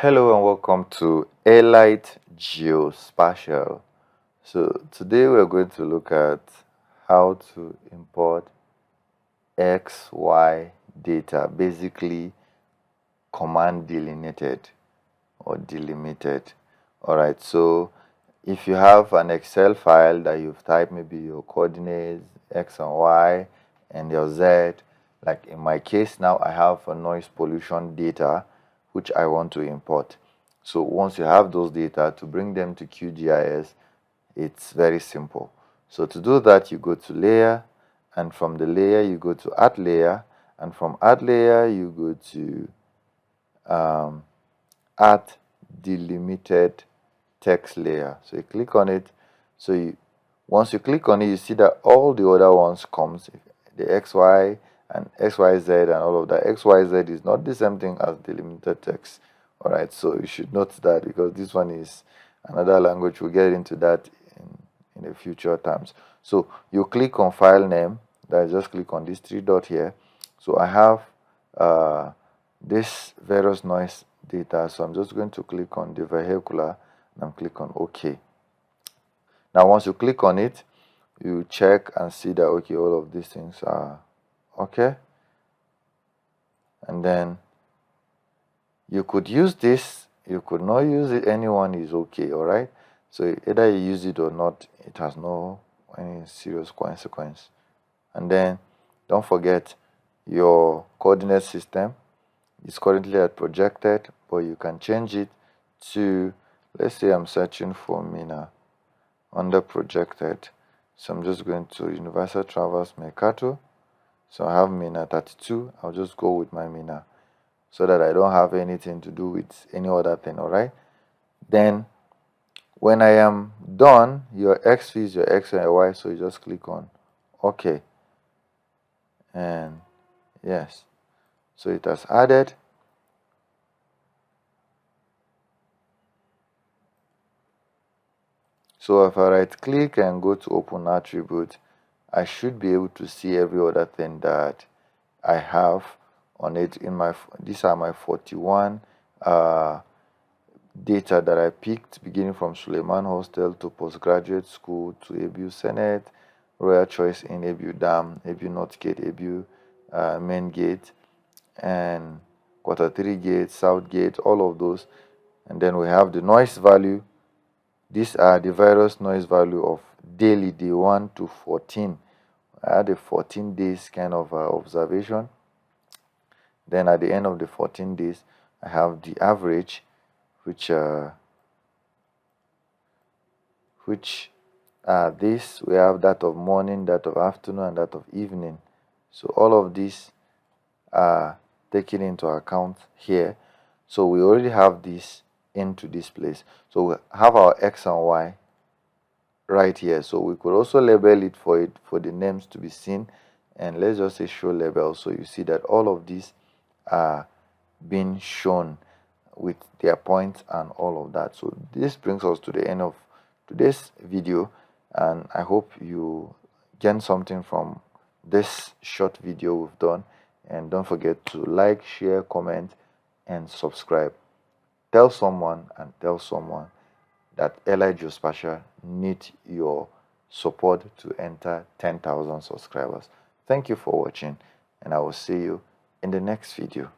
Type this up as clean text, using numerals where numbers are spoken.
Hello and welcome to Elite Geospatial. So today we're going to look at how to import XY data, basically command delineated or delimited. Alright, so if you have an Excel file that you've typed maybe your coordinates X and Y and your Z, like in my case now I have a noise pollution data which I want to import. So once you have those data, to bring them to QGIS, it's very simple. So to do that, you go to layer, and from the layer you go to add layer, and from add layer you go to add delimited text layer. So you click on it. So once you click on it, you see that all the other ones comes, the XY and XYZ and all of that. XYZ is not the same thing as delimited text. Alright, so you should note that because this one is another language. We'll get into that in the future times. So you click on file name, that just click on this three dot here. So I have this various noise data, so I'm just going to click on the vehicular and I'm click on OK. Now once you click on it, you check and see that okay, all of these things are okay, and then you could use this, you could not use it, anyone is okay. All right, so either you use it or not, it has no any serious consequence. And then don't forget your coordinate system is currently at projected, but you can change it to, let's say I'm searching for Mina under projected, so I'm just going to Universal Traverse Mercator. So I have Mina 32. I'll just go with my Mina so that I don't have anything to do with any other thing. All right, then when I am done, your X is your X and your Y, so you just click on OK, and yes, so it has added. So if I right click and go to open attribute, I should be able to see every other thing that I have on it. In my, these are my 41 data that I picked, beginning from Suleiman Hostel to Postgraduate School to ABU Senate, Royal Choice in ABU Dam, ABU North Gate, ABU Main Gate, and Quarter 3 Gate, South Gate, all of those. And then we have the noise value. These are the various noise value of daily, day 1 to 14. I had a 14 days kind of observation. Then at the end of the 14 days, I have the average, which this, we have that of morning, that of afternoon, and that of evening. So all of these are taken into account here. So we already have this into this place. So we have our X and Y right here. So we could also label it for the names to be seen, and let's just say show label. So you see that all of these are being shown with their points and all of that. So this brings us to the end of today's video, and I hope you gain something from this short video we've done. And don't forget to like, share, comment, and subscribe. Tell someone that Elite Geospatial need your support to enter 10,000 subscribers. Thank you for watching, and I will see you in the next video.